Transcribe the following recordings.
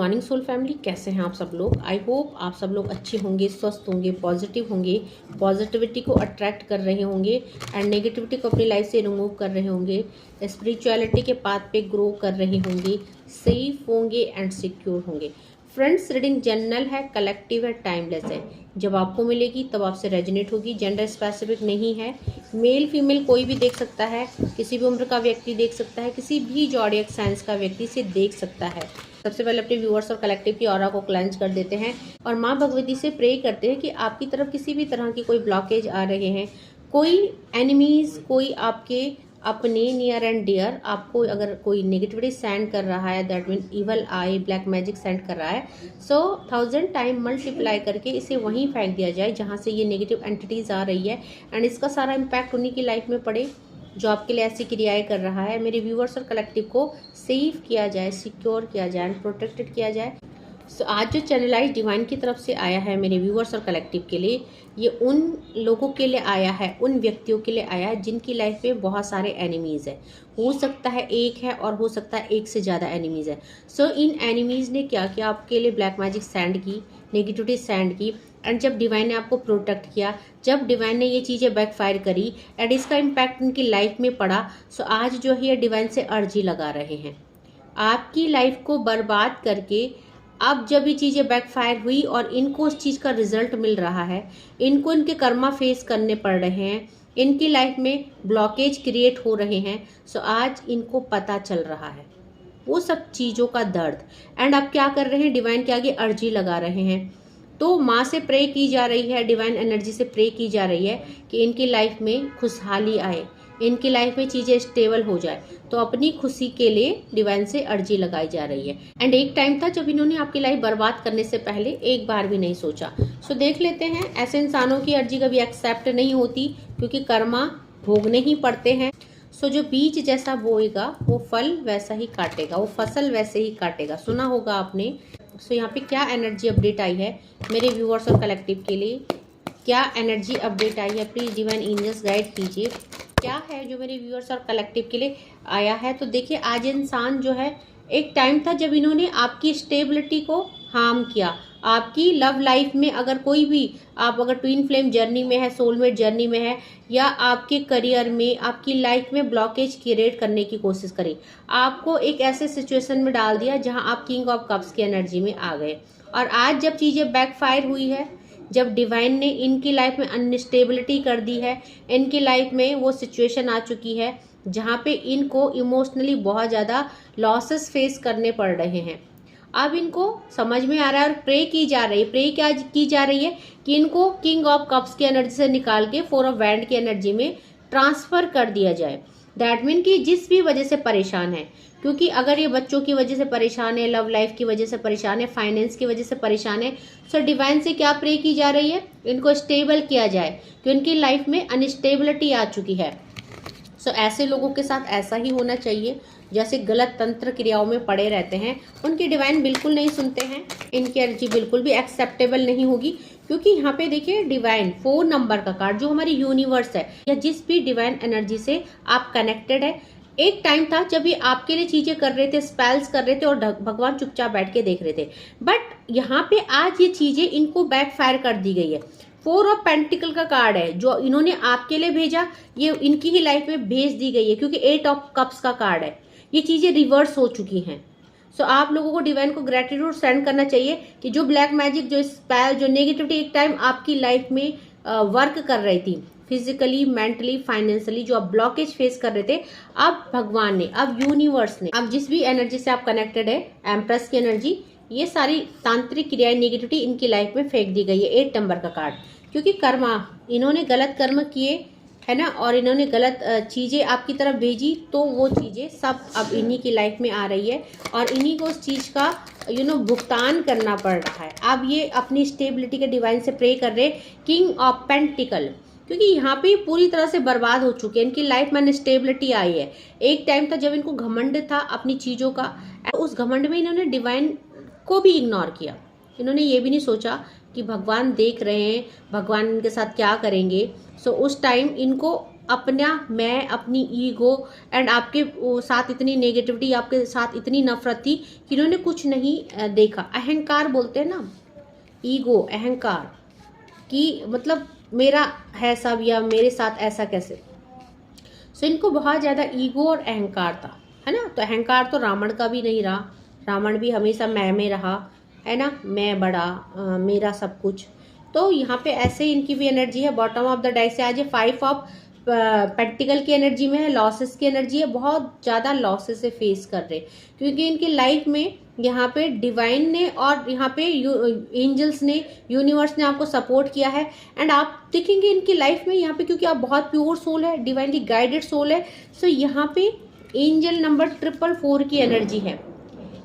Morning soul family, कैसे हैं आप सब लोग। आई होप आप सब लोग अच्छे होंगे, स्वस्थ होंगे, पॉजिटिव होंगे, पॉजिटिविटी को अट्रैक्ट कर रहे होंगे एंड नेगेटिविटी को अपनी लाइफ से रिमूव कर रहे होंगे, स्पिरिचुअलिटी के पाथ पे ग्रो कर रहे होंगे, सेफ होंगे एंड सिक्योर होंगे। फ्रेंड्स, रीडिंग जनरल है, कलेक्टिव है, टाइमलेस है। जब आपको मिलेगी तब आपसे रेजोनेट होगी। जेंडर स्पेसिफिक नहीं है, मेल फीमेल कोई भी देख सकता है, किसी भी उम्र का व्यक्ति देख सकता है, किसी भी जॉडियक साइंस का व्यक्ति इसे देख सकता है। सबसे पहले अपने व्यूअर्स और कलेक्टिव की ऑरा को क्लेंज कर देते हैं और माँ भगवती से प्रे करते हैं कि आपकी तरफ किसी भी तरह की कोई ब्लॉकेज आ रहे हैं, कोई एनिमीज, कोई आपके अपने नियर एंड डियर आपको अगर कोई नेगेटिविटी सेंड कर रहा है, that mean evil I, black magic send कर रहा है, सो 1000 टाइम मल्टीप्लाई करके इसे वहीं फेंक दिया जाए जहाँ से ये नेगेटिव एंटिटीज आ रही है एंड इसका सारा इम्पैक्ट उन्हीं की लाइफ में पड़े जो आपके लिए ऐसी क्रियाएं कर रहा है। मेरे व्यूअर्स और कलेक्टिव को सेफ किया जाए, सिक्योर किया जाए एंड प्रोटेक्टेड किया जाए। सो आज जो चैनलाइज डिवाइन की तरफ से आया है मेरे व्यूअर्स और कलेक्टिव के लिए, ये उन लोगों के लिए आया है, उन व्यक्तियों के लिए आया है जिनकी लाइफ में बहुत सारे एनिमीज़ है। हो सकता है एक है और हो सकता है एक से ज़्यादा एनिमीज़ है। सो इन एनिमीज़ ने क्या किया, आपके लिए ब्लैक मैजिक सेंड की, नेगेटिविटी सेंड की एंड जब डिवाइन ने आपको प्रोटेक्ट किया, जब डिवाइन ने ये चीज़ें बैकफायर करी एंड इसका इम्पैक्ट उनकी लाइफ में पड़ा, सो आज जो है ये डिवाइन से अर्जी लगा रहे हैं आपकी लाइफ को बर्बाद करके। अब जब ये चीज़ें बैकफायर हुई और इनको उस चीज़ का रिजल्ट मिल रहा है, इनको इनके कर्मा फेस करने पड़ रहे हैं, इनकी लाइफ में ब्लॉकेज क्रिएट हो रहे हैं, सो आज इनको पता चल रहा है वो सब चीज़ों का दर्द। एंड अब क्या कर रहे हैं, डिवाइन के आगे अर्जी लगा रहे हैं। तो माँ से प्रे की जा रही है, डिवाइन एनर्जी से प्रे की जा रही है कि इनकी लाइफ में खुशहाली आए, इनकी लाइफ में चीज़ें स्टेबल हो जाए। तो अपनी खुशी के लिए डिवाइन से अर्जी लगाई जा रही है। एंड एक टाइम था जब इन्होंने आपकी लाइफ बर्बाद करने से पहले एक बार भी नहीं सोचा। सो देख लेते हैं, ऐसे इंसानों की अर्जी कभी एक्सेप्ट नहीं होती क्योंकि कर्मा भोगने ही पड़ते हैं। सो जो बीज जैसा बोएगा वो फल वैसा ही काटेगा, वो फसल वैसे ही काटेगा, सुना होगा आपने। सो यहाँ पे क्या एनर्जी अपडेट आई है मेरे व्यूअर्स और कलेक्टिव के लिए, क्या एनर्जी अपडेट आई है, प्लीज डिवाइन एंजल्स गाइड कीजिए क्या है जो मेरे व्यूअर्स और कलेक्टिव के लिए आया है। तो देखिए, आज इंसान जो है, एक टाइम था जब इन्होंने आपकी स्टेबिलिटी को हार्म किया। आपकी लव लाइफ में अगर कोई भी, आप अगर ट्विन फ्लेम जर्नी में है, सोलमेट जर्नी में है, या आपके करियर में, आपकी लाइफ में ब्लॉकेज क्रिएट करने की कोशिश करी, आपको एक ऐसे सिचुएशन में डाल दिया जहां आप किंग ऑफ कप्स की एनर्जी में आ गए। और आज जब चीज़ें बैकफायर हुई है, जब डिवाइन ने इनकी लाइफ में अनस्टेबिलिटी कर दी है, इनकी लाइफ में वो सिचुएशन आ चुकी है जहाँ पे इनको इमोशनली बहुत ज़्यादा लॉसेस फेस करने पड़ रहे हैं। अब इनको समझ में आ रहा है और प्रे की जा रही है। प्रे क्या की जा रही है कि इनको किंग ऑफ कप्स की एनर्जी से निकाल के 4 ऑफ वैंड की एनर्जी में ट्रांसफर कर दिया जाए। दैट मीन कि जिस भी वजह से परेशान है, क्योंकि अगर ये बच्चों की वजह से परेशान है, लव लाइफ की वजह से परेशान है, फाइनेंस की वजह से परेशान है, सो डिवाइन से क्या प्रे की जा रही है, इनको स्टेबल किया जाए कि उनकी लाइफ में अनस्टेबिलिटी आ चुकी है। सो ऐसे लोगों के साथ ऐसा ही होना चाहिए जैसे गलत तंत्र क्रियाओं में पड़े रहते हैं, उनकी डिवाइन बिल्कुल नहीं सुनते हैं, इनकी एनर्जी बिल्कुल भी एक्सेप्टेबल नहीं होगी। क्योंकि यहाँ पे देखिए, डिवाइन 4 नंबर का कार्ड जो हमारी यूनिवर्स है या जिस भी डिवाइन एनर्जी से आप कनेक्टेड है, एक टाइम था जब ये आपके लिए चीजें कर रहे थे, स्पेल्स कर रहे थे और भगवान चुपचाप बैठ के देख रहे थे। बट यहाँ पे आज ये चीजें इनको बैकफायर कर दी गई है। 4 ऑफ पेंटिकल का कार्ड है जो इन्होंने आपके लिए भेजा, ये इनकी ही लाइफ में भेज दी गई है क्योंकि 8 ऑफ कप्स का कार्ड है। ये चीजें रिवर्स हो चुकी हैं। सो आप लोगों को डिवाइन को ग्रेटिट्यूड सेंड करना चाहिए कि जो ब्लैक मैजिक, जो स्पेल, जो नेगेटिविटी एक टाइम आपकी लाइफ में वर्क कर रही थी, फिजिकली, मेंटली, फाइनेंशियली, जो आप ब्लॉकेज फेस कर रहे थे, अब भगवान ने, अब यूनिवर्स ने, अब जिस भी एनर्जी से आप कनेक्टेड है, एम्प्रेस की एनर्जी, ये सारी तांत्रिक क्रियाएं, नेगेटिविटी इनकी लाइफ में फेंक दी गई है। 8 नंबर का कार्ड, क्योंकि कर्मा, इन्होंने गलत कर्म किए है ना, और इन्होंने गलत चीज़ें आपकी तरफ भेजी, तो वो चीज़ें सब अब इन्हीं की लाइफ में आ रही है और इन्हीं को उस चीज़ का भुगतान करना पड़ रहा है। अब ये अपनी स्टेबिलिटी के डिवाइन से प्रे कर रहे, किंग ऑफ पेंटिकल, क्योंकि यहाँ पे पूरी तरह से बर्बाद हो चुके हैं, इनकी लाइफ में अनस्टेबिलिटी आई है। एक टाइम था जब इनको घमंड था अपनी चीज़ों का, उस घमंड में इन्होंने डिवाइन को भी इग्नोर किया। इन्होंने ये भी नहीं सोचा कि भगवान देख रहे हैं, भगवान इनके साथ क्या करेंगे। सो उस टाइम इनको अपना मैं, अपनी ईगो एंड आपके साथ इतनी नेगेटिविटी, आपके साथ इतनी नफरत थी कि इन्होंने कुछ नहीं देखा। अहंकार बोलते हैं ना, ईगो, अहंकार कि मतलब मेरा है सब या मेरे साथ ऐसा कैसे। सो इनको बहुत ज़्यादा ईगो और अहंकार था, है ना। तो अहंकार तो रावण का भी नहीं रहा, रावण भी हमेशा मैं में रहा, है ना, मैं बड़ा, मेरा सब कुछ। तो यहाँ पे ऐसे इनकी भी एनर्जी है। बॉटम ऑफ द डाइस से आज ये 5 ऑफ पेंटिकल की एनर्जी में है, लॉसेस की एनर्जी है, बहुत ज़्यादा लॉसेस से फेस कर रहे, क्योंकि इनकी लाइफ में यहाँ पे डिवाइन ने और यहाँ पे एंजल्स ने, यूनिवर्स ने आपको सपोर्ट किया है। एंड आप देखेंगे इनकी लाइफ में यहाँ पे, क्योंकि आप बहुत प्योर सोल है, डिवाइनली गाइडेड सोल है। सो यहाँ पे एंजल नंबर 444 की एनर्जी है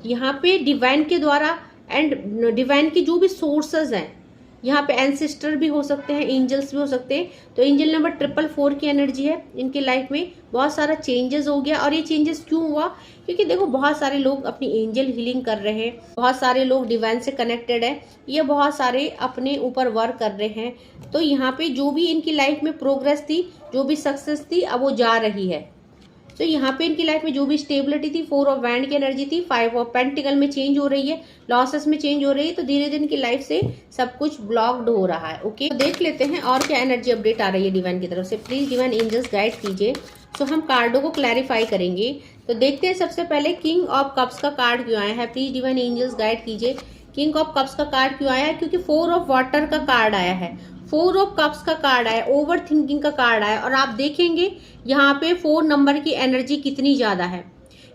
यहाँ पे डिवाइन के द्वारा। एंड डिवाइन की जो भी सोर्सेज हैं यहाँ पे, एंसेस्टर भी हो सकते हैं, एंजल्स भी हो सकते हैं। तो एंजल नंबर 444 की एनर्जी है इनकी लाइफ में। बहुत सारा चेंजेस हो गया। और ये चेंजेस क्यों हुआ? क्योंकि देखो बहुत सारे लोग अपनी एंजल हीलिंग कर रहे हैं, बहुत सारे लोग डिवाइन से कनेक्टेड है, ये बहुत सारे अपने ऊपर वर्क कर रहे हैं। तो यहाँ पे जो भी इनकी लाइफ में प्रोग्रेस थी, जो भी सक्सेस थी, अब वो जा रही है। तो यहाँ पे इनकी लाइफ में जो भी स्टेबिलिटी थी, 4 ऑफ वैंड की एनर्जी थी, 5 ऑफ पेंटिकल में चेंज हो रही है, लॉसेस में चेंज हो रही है। तो धीरे धीरे इनकी लाइफ से सब कुछ ब्लॉक्ड हो रहा है। ओके, तो देख लेते हैं और क्या एनर्जी अपडेट आ रही है डिवाइन की तरफ से। प्लीज डिवाइन एंजल्स गाइड कीजिए। सो हम कार्डों को क्लैरिफाई करेंगे। तो देखते हैं सबसे पहले किंग ऑफ कप्स का कार्ड क्यों आया है। प्लीज डिवाइन एंजल्स गाइड कीजिए, किंग ऑफ कप्स का कार्ड क्यों आया है? क्योंकि 4 ऑफ वाटर का कार्ड आया है, 4 ऑफ कप्स का कार्ड आया, ओवर थिंकिंग का कार्ड आया। और आप देखेंगे यहाँ पे 4 नंबर की एनर्जी कितनी ज्यादा है,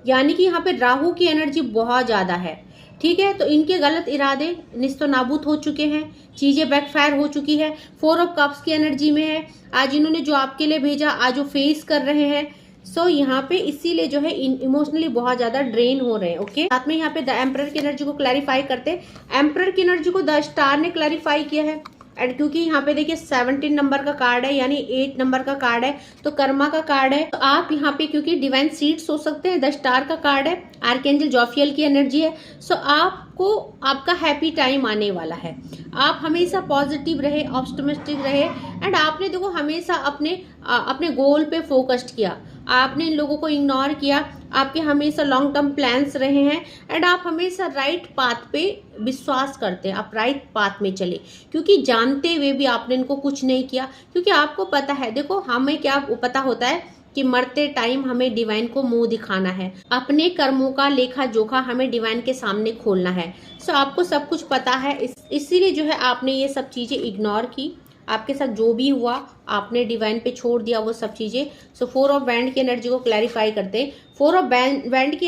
यानी कि यहाँ पे राहु की एनर्जी बहुत ज्यादा है। ठीक है, तो इनके गलत इरादे निस्तो नाबूद हो चुके हैं, चीजें बैकफायर हो चुकी है। 4 ऑफ कप्स की एनर्जी में है। आज इन्होंने जो आपके लिए भेजा, आज वो फेस कर रहे हैं। सो यहाँ पे इसीलिए जो है इमोशनली बहुत ज्यादा ड्रेन हो रहे हैं। ओके, साथ में यहाँ पे द एम्परर की एनर्जी को क्लैरिफाई करते हैं। एम्परर की एनर्जी को द स्टार ने क्लैरिफाई किया है। एंड क्योंकि यहाँ पे देखिए 17 नंबर का कार्ड है, यानी 8 नंबर का कार्ड है, तो कर्मा का कार्ड है। तो आप यहाँ पे क्योंकि डिवाइन सीड्स हो सकते हैं, द स्टार का कार्ड है, आर्कएंजल जोफियल की एनर्जी है। सो आपको आपका हैप्पी टाइम आने वाला है। आप हमेशा पॉजिटिव रहे, ऑप्टिमिस्टिक रहे। एंड आपने देखो हमेशा अपने गोल पे फोकस्ड किया, आपने इन लोगों को इग्नोर किया, आपके हमेशा लॉन्ग टर्म प्लान्स रहे हैं। एंड आप हमेशा राइट पाथ पे विश्वास करते हैं, आप राइट पाथ में चले, क्योंकि जानते हुए भी आपने इनको कुछ नहीं किया। क्योंकि आपको पता है, देखो हमें क्या पता होता है कि मरते टाइम हमें डिवाइन को मुंह दिखाना है, अपने कर्मों का लेखा जोखा हमें डिवाइन के सामने खोलना है। सो आपको सब कुछ पता है, इसीलिए जो है आपने ये सब चीजें इग्नोर की। आपके साथ जो भी हुआ आपने डिवाइन पे छोड़ दिया वो सब चीजें। सो 4 ऑफ वैंड की एनर्जी को क्लैरिफाई करते हैं। 4 ऑफ वैंड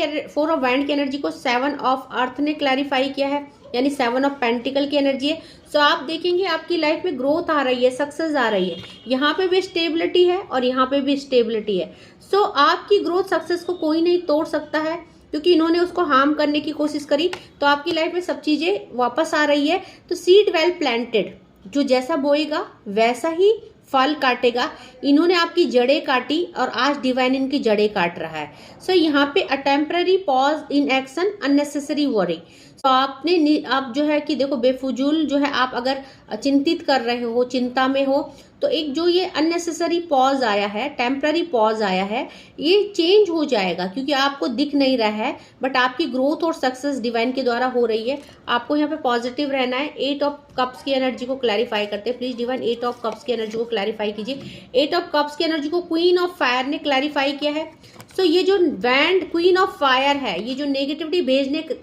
की एनर्जी को 7 ऑफ अर्थ ने क्लैरिफाई किया है, यानी 7 ऑफ पेंटिकल की एनर्जी है। सो आप देखेंगे आपकी लाइफ में ग्रोथ आ रही है, सक्सेस आ रही है, यहाँ पे भी स्टेबिलिटी है और यहाँ पे भी स्टेबिलिटी है। सो आपकी ग्रोथ सक्सेस को कोई नहीं तोड़ सकता है, क्योंकि इन्होंने उसको हार्म करने की कोशिश करी। तो आपकी लाइफ में सब चीजें वापस आ रही है। तो सीड वेल प्लांटेड, जो जैसा बोएगा वैसा ही फल काटेगा। इन्होंने आपकी जड़ें काटी और आज डिवाइन इनकी जड़ें काट रहा है। सो यहाँ पे a temporary pause in action, unnecessary worry. तो आप जो है कि देखो बेफुजूल जो है, आप अगर चिंतित कर रहे हो, चिंता में हो, तो एक जो ये अननेसेसरी पॉज आया है, टेम्पररी पॉज आया है, ये चेंज हो जाएगा, क्योंकि आपको दिख नहीं रहा है, बट आपकी ग्रोथ और सक्सेस डिवाइन के द्वारा हो रही है। आपको यहाँ पे पॉजिटिव रहना है। 8 ऑफ कप्स की एनर्जी को क्लैरिफाई करते हैं। प्लीज डिवाइन 8 ऑफ कप्स की एनर्जी को क्लैरिफाई कीजिए। 8 ऑफ कप्स की एनर्जी को क्वीन ऑफ फायर ने क्लैरिफाई किया है। सो ये जो वैंड क्वीन ऑफ फायर है, ये जो नेगेटिविटी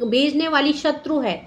भेजने वाली शत्रु है,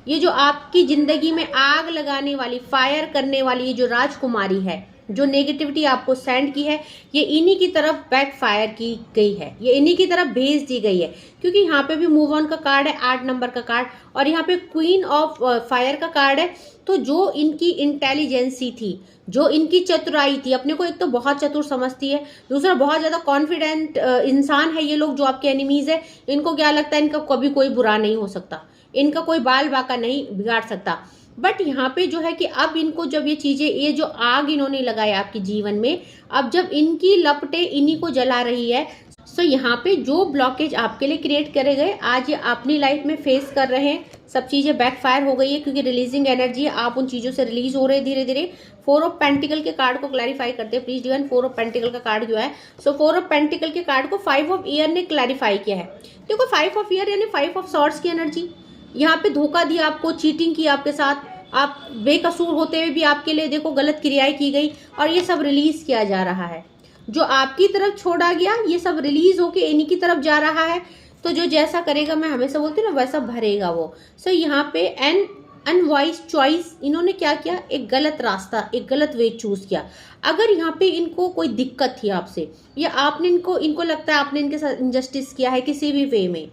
ये जो आपकी जिंदगी में आग लगाने वाली, फायर करने वाली ये जो राजकुमारी है, जो नेगेटिविटी आपको सेंड की है, ये इन्हीं की तरफ बैक फायर की गई है, ये इन्हीं की तरफ भेज दी गई है। क्योंकि यहाँ पे भी मूव ऑन का कार्ड है, 8 नंबर का कार्ड, और यहाँ पे क्वीन ऑफ फायर का कार्ड है। तो जो इनकी इंटेलिजेंसी थी, जो इनकी चतुराई थी, अपने को एक तो बहुत चतुर समझती है, दूसरा बहुत ज्यादा कॉन्फिडेंट इंसान है ये लोग जो आपके एनिमीज है। इनको क्या लगता है, इनका कभी कोई बुरा नहीं हो सकता, इनका कोई बाल बाका नहीं बिगाड़ सकता। बट यहाँ पे जो है कि अब इनको जब ये चीजें, ये जो आग इन्होंने लगाया आपके जीवन में, अब जब इनकी लपटें इन्हीं को जला रही है। सो यहाँ पे जो ब्लॉकेज आपके लिए क्रिएट करे गए, आज ये अपनी लाइफ में फेस कर रहे हैं। सब चीजें बैकफायर हो गई है, क्योंकि रिलीजिंग एनर्जी है, आप उन चीजों से रिलीज हो रहे हैं धीरे धीरे। फोर ऑफ पेंटिकल के कार्ड को क्लैरिफाई करते हैं please divine. Four of pentacle का कार्ड जो है, सो फोर ऑफ पेंटिकल के कार्ड को फाइव ऑफ ईयर ने क्लैरिफाई किया है। देखो फाइव ऑफ ईयर यानी फाइव ऑफ सॉर्ड्स की एनर्जी। यहाँ पे धोखा दिया आपको, चीटिंग की आपके साथ, आप बेकसूर होते हुए भी आपके लिए देखो गलत क्रियाएं की गई, और ये सब रिलीज किया जा रहा है। जो आपकी तरफ छोड़ा गया ये सब रिलीज होके इन्हीं की तरफ जा रहा है। तो जो जैसा करेगा, मैं हमेशा बोलती हूँ ना, वैसा भरेगा वो। सो यहाँ पे एन अनवाइज चॉइस, इन्होंने क्या किया, एक गलत रास्ता, एक गलत वे चूज किया। अगर यहाँ पे इनको कोई दिक्कत थी आपसे, या आपने इनको लगता है आपने इनके साथ इंजस्टिस किया है किसी भी वे में,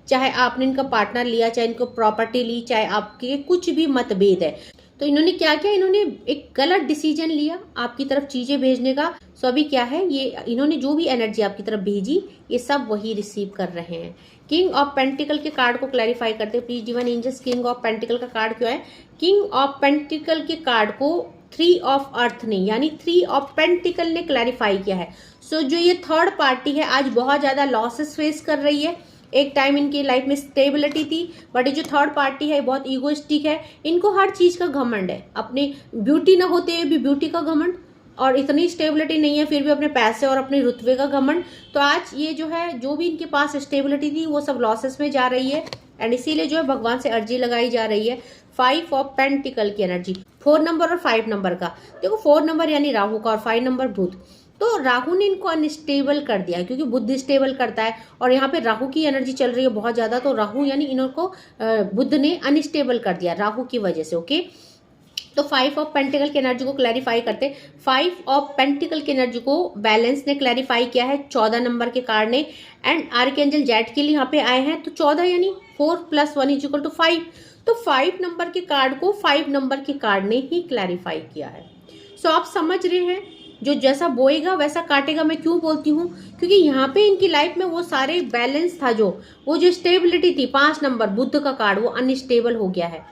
चाहे आपने इनका पार्टनर लिया, चाहे इनको प्रॉपर्टी ली, चाहे आपके कुछ भी मतभेद है, तो इन्होंने क्या किया, इन्होंने एक गलत डिसीजन लिया आपकी तरफ चीजें भेजने का। सो अभी क्या है, ये इन्होंने जो भी एनर्जी आपकी तरफ भेजी ये सब वही रिसीव कर रहे हैं। किंग ऑफ पेंटिकल के कार्ड को क्लैरिफाई करते हैं please divine angels. King of pentacle का कार्ड क्यों है? किंग ऑफ पेंटिकल के कार्ड को थ्री ऑफ अर्थ ने, यानी थ्री ऑफ पेंटिकल ने क्लैरिफाई किया है। सो जो ये थर्ड पार्टी है आज बहुत ज्यादा लॉसेस फेस कर रही है। एक टाइम इनकी लाइफ में स्टेबिलिटी थी, बट ये जो थर्ड पार्टी है बहुत ईगोइस्टिक है, इनको हर चीज का घमंड है, अपनी ब्यूटी ना होते हुए भी ब्यूटी का घमंड, और इतनी स्टेबिलिटी नहीं है फिर भी अपने पैसे और अपने रुतबे का घमंड। तो आज ये जो है, जो भी इनके पास स्टेबिलिटी थी वो सब लॉसेस में जा रही है, एंड इसीलिए जो है भगवान से अर्जी लगाई जा रही है। फाइव ऑफ पेंटिकल की एनर्जी, 4 नंबर और 5 नंबर का। देखो 4 नंबर यानी राहु का और 5 नंबर बुध। तो राहु ने इनको अनस्टेबल कर दिया क्योंकि बुध स्टेबल करता है, और यहाँ पे राहु की एनर्जी चल रही है बहुत ज्यादा, तो राहु यानी इनको बुध ने अनस्टेबल कर दिया राहु की वजह से। ओके, तो 5 ऑफ पेंटिकल की एनर्जी को क्लैरिफाई करते। 5 ऑफ पेंटिकल की एनर्जी को बैलेंस ने क्लैरिफाई किया है 14 नंबर के कार्ड ने, एंड आर्कएंजल जेट के लिए यहाँ पे आए हैं। तो 14 यानी 4 + 1 = 5। तो 5 नंबर के कार्ड को 5 नंबर के कार्ड ने ही क्लैरिफाई किया है। सो आप समझ रहे हैं, जो जैसा बोएगा वैसा काटेगा। मैं क्यों बोलती हूँ, क्योंकि यहाँ पे इनकी लाइफ में वो सारे बैलेंस था, वो जो स्टेबिलिटी थी, 5 नंबर बुध का कार्ड वो अनस्टेबल हो गया है।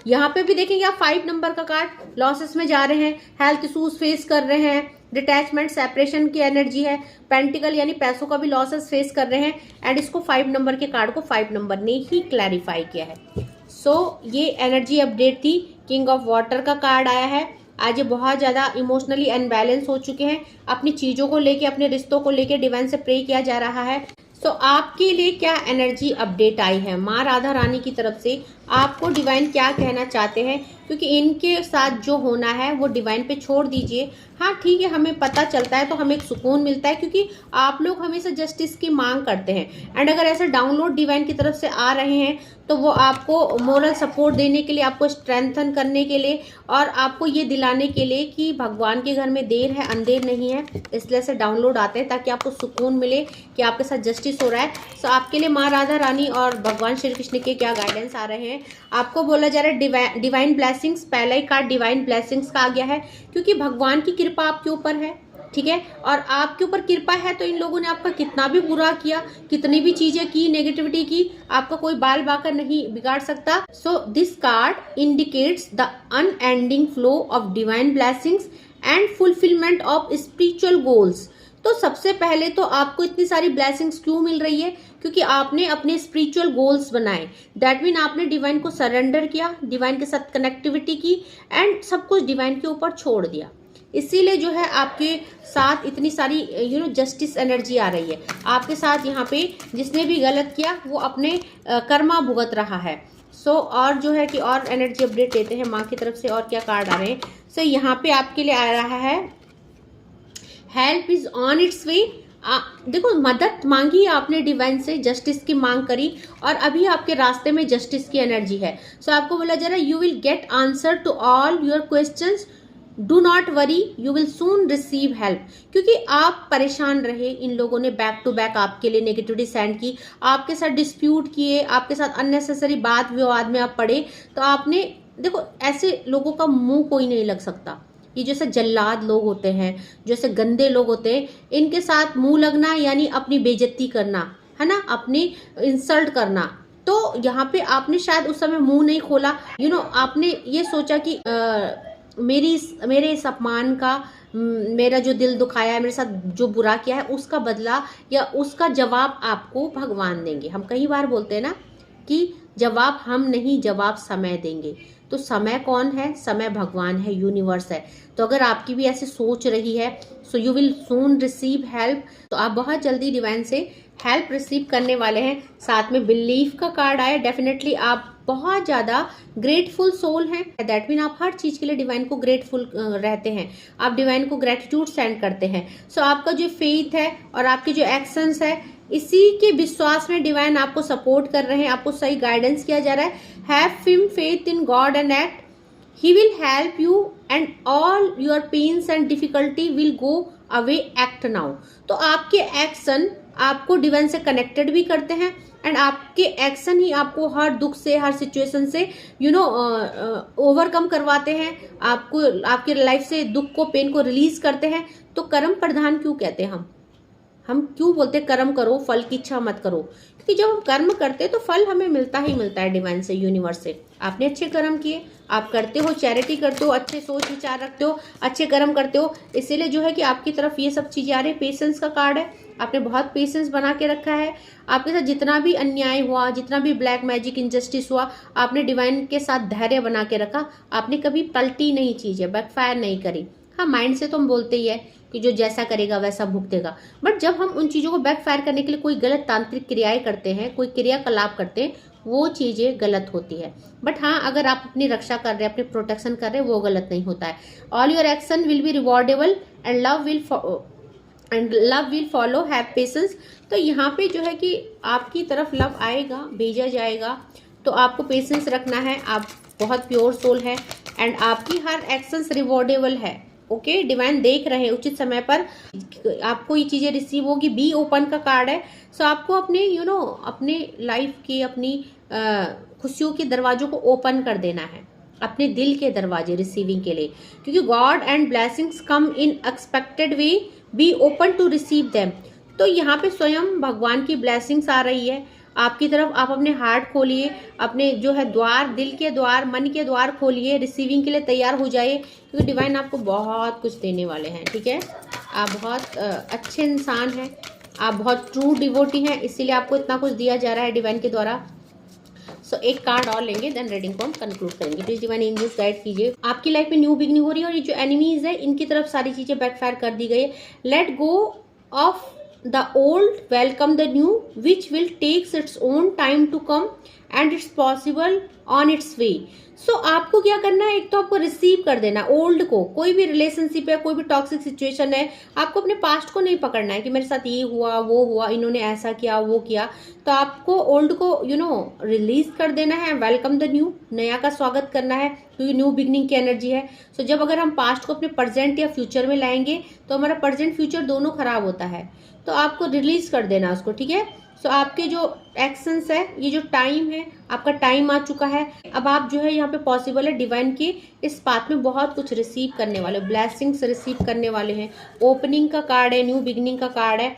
यहाँ पे भी देखेंगे आप 5 नंबर का कार्ड लॉसेस में जा रहे हैं, हेल्थ इशूज फेस कर रहे हैं, डिटैचमेंट सेपरेशन की एनर्जी है। पेंटिकल यानी पैसों का भी लॉसेस फेस कर रहे हैं, एंड इसको 5 नंबर के कार्ड को 5 नंबर ने ही क्लैरिफाई किया है। सो ये एनर्जी अपडेट थी। किंग ऑफ वाटर का कार्ड आया है। आज ये बहुत ज़्यादा इमोशनली अनबैलेंस हो चुके हैं, अपनी चीज़ों को लेके, अपने रिश्तों को लेके डिवाइन से प्रे किया जा रहा है। सो आपके लिए क्या एनर्जी अपडेट आई है माँ राधा रानी की तरफ से, आपको डिवाइन क्या कहना चाहते हैं, क्योंकि इनके साथ जो होना है वो डिवाइन पे छोड़ दीजिए। हाँ ठीक है, हमें पता चलता है तो हमें एक सुकून मिलता है, क्योंकि आप लोग हमेशा जस्टिस की मांग करते हैं, एंड अगर ऐसा डाउनलोड डिवाइन की तरफ से आ रहे हैं तो वो आपको मोरल सपोर्ट देने के लिए, आपको स्ट्रेंथन करने के लिए, और आपको ये दिलाने के लिए कि भगवान के घर में देर है अंधेर नहीं है, इसलिए से डाउनलोड आते हैं ताकि आपको सुकून मिले कि आपके साथ जस्टिस हो रहा है। सो आपके लिए माँ राधा रानी और भगवान श्री कृष्ण के क्या गाइडेंस आ रहे हैं। आपको बोला जा रहा है डिवाइन ब्लेसिंग्स, पहला ही कार्ड डिवाइन ब्लेसिंग्स का आ गया है, क्योंकि भगवान की कृपा आपके ऊपर है, ठीक है, और आपके ऊपर कृपा है तो इन लोगों ने आपका कितना भी बुरा किया, कितनी भी चीजें की, नेगेटिविटी की, आपका कोई बाल बाकर नहीं बिगाड़ सकता। So this card indicates the unending flow of divine blessings and fulfilment of spiritual goals. तो सबसे पहले तो आपको इतनी सारी ब्लेसिंग्स क्यों मिल रही है, क्योंकि आपने अपने स्पिरिचुअल गोल्स बनाए। दैट मीन आपने डिवाइन को सरेंडर किया, डिवाइन के साथ कनेक्टिविटी की, एंड सब कुछ डिवाइन के ऊपर छोड़ दिया। इसीलिए जो है आपके साथ इतनी सारी जस्टिस एनर्जी आ रही है। आपके साथ यहाँ पे जिसने भी गलत किया वो अपने कर्मा भुगत रहा है। सो और जो है कि और एनर्जी अपडेट देते हैं माँ की तरफ से, और क्या कार्ड आ रहे हैं। सो यहाँ पे आपके लिए आ रहा है हेल्प इज ऑन इट्स वे। देखो मदद मांगी आपने डिवाइन से, जस्टिस की मांग करी, और अभी आपके रास्ते में जस्टिस की एनर्जी है। सो आपको बोला जा रहा है you will get answer to all your questions, do not worry, you will soon receive help. क्योंकि आप परेशान रहे, इन लोगों ने बैक टू बैक आपके लिए नेगेटिविटी सेंड की, आपके साथ डिस्प्यूट किए, आपके साथ अननेसेसरी बात विवाद में आप पड़े। तो आपने देखो ऐसे लोगों का मुंह कोई नहीं लग सकता। ये जैसे जल्लाद लोग होते हैं, जैसे गंदे लोग होते हैं, इनके साथ मुंह लगना यानी अपनी बेइज्जती करना है ना, अपनी इंसल्ट करना। तो यहाँ पे आपने शायद उस समय मुंह नहीं खोला, आपने ये सोचा कि मेरे इस अपमान का, मेरा जो दिल दुखाया है, मेरे साथ जो बुरा किया है, उसका बदला या उसका जवाब आपको भगवान देंगे। हम कई बार बोलते हैं ना कि जवाब हम नहीं, जवाब समय देंगे। तो समय कौन है? समय भगवान है, यूनिवर्स है। तो अगर आपकी भी ऐसे सोच रही है, so you will soon receive help. तो आप बहुत जल्दी डिवाइन से हेल्प रिसीव करने वाले हैं। साथ में बिलीफ का कार्ड आया, डेफिनेटली आप बहुत ज़्यादा ग्रेटफुल सोल हैं। दैट मीन आप हर चीज़ के लिए डिवाइन को ग्रेटफुल रहते हैं, आप डिवाइन को ग्रेटिट्यूड सेंड करते हैं। सो आपका जो फेथ है और आपके जो एक्शंस है, इसी के विश्वास में डिवाइन आपको सपोर्ट कर रहे हैं, आपको सही गाइडेंस किया जा रहा है। हैव फिम faith in God and act, he will help you and all your pains and difficulty will go away, act now. तो आपके एक्शन आपको डिवाइन से कनेक्टेड भी करते हैं एंड आपके एक्शन ही आपको हर दुख से, हर सिचुएशन से ओवरकम करवाते हैं, आपको आपके लाइफ से दुख को, पेन को रिलीज करते हैं। तो कर्म प्रधान क्यों कहते हैं हम क्यों बोलते हैं कर्म करो, फल की इच्छा मत करो? क्योंकि जब हम कर्म करते हैं तो फल हमें मिलता ही मिलता है डिवाइन से, यूनिवर्स से। आपने अच्छे कर्म किए, आप करते हो, चैरिटी करते हो, अच्छे सोच विचार रखते हो, अच्छे कर्म करते हो, इसीलिए जो है कि आपकी तरफ ये सब चीजें आ रही है। पेशेंस का कार्ड है, आपने बहुत पेशेंस बना के रखा है। आपके साथ जितना भी अन्याय हुआ, जितना भी ब्लैक मैजिक, इनजस्टिस हुआ, आपने डिवाइन के साथ धैर्य बना के रखा। आपने कभी पलटी नहीं चीजें, बैकफायर नहीं करी। हाँ, माइंड से तो हम बोलते ही है कि जो जैसा करेगा वैसा भुगतेगा, बट जब हम उन चीज़ों को बैकफायर करने के लिए कोई गलत तांत्रिक क्रियाएं करते हैं, कोई क्रियाकलाप करते हैं, वो चीज़ें गलत होती है। बट हाँ, अगर आप अपनी रक्षा कर रहे हैं, अपनी प्रोटेक्शन कर रहे हैं, वो गलत नहीं होता है। All your action will be rewardable and love will follow, have patience. तो यहाँ पे जो है कि आपकी तरफ लव आएगा, भेजा जाएगा, तो आपको पेशेंस रखना है। आप बहुत प्योर सोल है एंड आपकी हर एक्शंस रिवॉर्डेबल है। ओके, डिवाइन देख रहे हैं, उचित समय पर आपको ये चीजें रिसीव होगी। बी ओपन का कार्ड है। सो आपको अपने अपने लाइफ की, अपनी खुशियों के दरवाजों को ओपन कर देना है, अपने दिल के दरवाजे रिसीविंग के लिए, क्योंकि god and blessings come in expected way, be open to receive them. तो यहाँ पे स्वयं भगवान की ब्लेसिंग्स आ रही है आपकी तरफ। आप अपने हार्ट खोलिए, अपने जो है द्वार, दिल के द्वार, मन के द्वार खोलिए, रिसीविंग के लिए तैयार हो जाइए, क्योंकि डिवाइन आपको बहुत कुछ देने वाले हैं। ठीक है, आप बहुत अच्छे इंसान हैं, आप बहुत ट्रू डिवोटी हैं, इसीलिए आपको इतना कुछ दिया जा रहा है डिवाइन के द्वारा। सो एक कार्ड और लेंगे, देन रीडिंग को हम कंक्लूड करेंगे। प्लीज डिवाइन एंजल्स गाइड कीजिए। आपकी लाइफ में न्यू बिगनिंग हो रही है और ये जो एनिमीज है इनकी तरफ सारी चीजें बैकफायर कर दी गई है। Let go of the old, welcome the new, which will takes its own time to come and it's possible on its way। सो आपको क्या करना है, एक तो आपको रिसीव कर देना ओल्ड को। कोई भी रिलेशनशिप है, कोई भी टॉक्सिक सिचुएशन है, आपको अपने पास्ट को नहीं पकड़ना है कि मेरे साथ ये हुआ, वो हुआ, इन्होंने ऐसा किया, वो किया। तो आपको ओल्ड को रिलीज कर देना है। वेलकम द न्यू, नया का स्वागत करना है, क्योंकि न्यू बिगनिंग की एनर्जी है। सो जब अगर हम पास्ट को अपने प्रेजेंट या फ्यूचर में लाएंगे तो हमारा प्रेजेंट फ्यूचर दोनों खराब होता है, तो आपको रिलीज कर देना उसको। ठीक है, सो आपके जो एक्शंस है, ये जो टाइम है, आपका टाइम आ चुका है। अब आप जो है यहाँ पे पॉसिबल है डिवाइन के इस पाथ में बहुत कुछ रिसीव करने वाले, ब्लेसिंग्स रिसीव करने वाले हैं। ओपनिंग का कार्ड है, न्यू बिगनिंग का कार्ड है,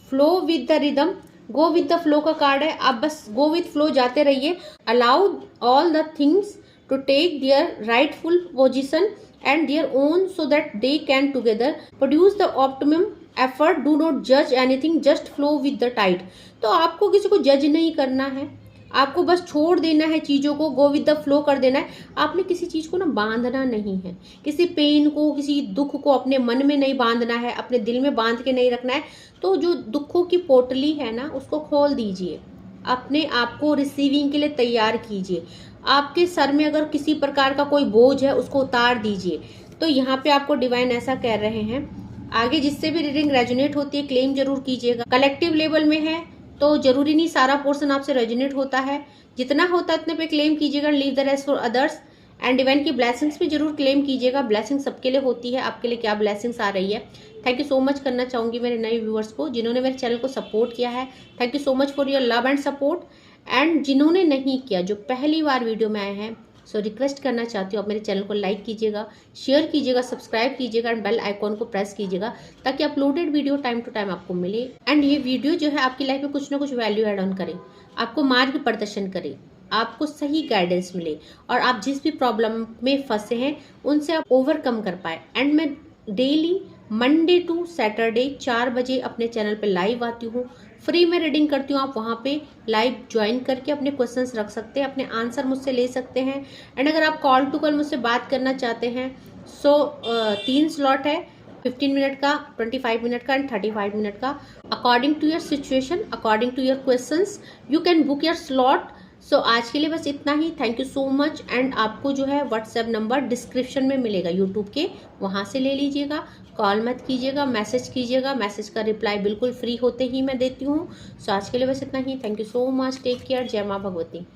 flow with the rhythm, go with the flow का कार्ड है। आप बस गो विद फ्लो जाते रहिए। Allow all the things to take their rightful position and their own so that they can together produce the optimum effort। do not judge anything, just flow with the tide। तो आपको किसी को जज नहीं करना है, आपको बस छोड़ देना है चीज़ों को, गो विद द फ्लो कर देना है। आपने किसी चीज़ को ना बांधना नहीं है, किसी पेन को, किसी दुख को अपने मन में नहीं बांधना है, अपने दिल में बांध के नहीं रखना है। तो जो दुखों की पोटली है ना, उसको खोल दीजिए, अपने आप को रिसीविंग के लिए तैयार कीजिए। आपके सर में अगर किसी प्रकार का कोई बोझ है, उसको उतार दीजिए। तो यहाँ पे आपको डिवाइन ऐसा कह रहे हैं। आगे जिससे भी रीडिंग रेजोनेट होती है, क्लेम जरूर कीजिएगा। कलेक्टिव लेवल में है तो जरूरी नहीं सारा पोर्शन आपसे रेजोनेट होता है, जितना होता है उतने पे क्लेम कीजिएगा, leave the rest for others. And divine की ब्लेसिंग्स भी जरूर क्लेम कीजिएगा। ब्लेसिंग सबके लिए होती है, आपके लिए क्या ब्लेसिंग्स आ रही है। थैंक यू सो मच करना चाहूंगी मेरे नए व्यूअर्स को, जिन्होंने मेरे चैनल को सपोर्ट किया है। Thank you so much for your love and support. And जिन्होंने नहीं किया, जो पहली बार वीडियो में आए हैं, सो रिक्वेस्ट करना चाहती हूँ आप मेरे चैनल को लाइक कीजिएगा, शेयर कीजिएगा, सब्सक्राइब कीजिएगा एंड बेल आइकॉन को प्रेस कीजिएगा, ताकि uploaded video time to time आपको मिले। एंड ये वीडियो जो है आपकी लाइफ में कुछ ना कुछ वैल्यू एड ऑन करे, आपको मार्ग प्रदर्शन करे, आपको सही गाइडेंस मिले और आप जिस भी प्रॉब्लम में फंसे हैं उनसे आप ओवरकम कर पाए। एंड मैं डेली मंडे टू सैटरडे 4 बजे अपने चैनल पे लाइव आती हूँ, फ्री में रीडिंग करती हूँ, आप वहाँ पे लाइव ज्वाइन करके अपने क्वेश्चंस रख सकते हैं, अपने आंसर मुझसे ले सकते हैं। एंड अगर आप कॉल टू कॉल मुझसे बात करना चाहते हैं सो 3 स्लॉट है, 15 मिनट का, 25 मिनट का एंड 35 मिनट का। According to your situation, according to your questions you can book your slot. So आज के लिए बस इतना ही। Thank you so much. And आपको जो है व्हाट्सएप नंबर डिस्क्रिप्शन में मिलेगा यूट्यूब के, वहाँ से ले लीजिएगा। कॉल मत कीजिएगा, मैसेज कीजिएगा। मैसेज का रिप्लाई बिल्कुल फ्री होते ही मैं देती हूँ। सो आज के लिए बस इतना ही। Thank you so much. Take care. जय माँ भगवती।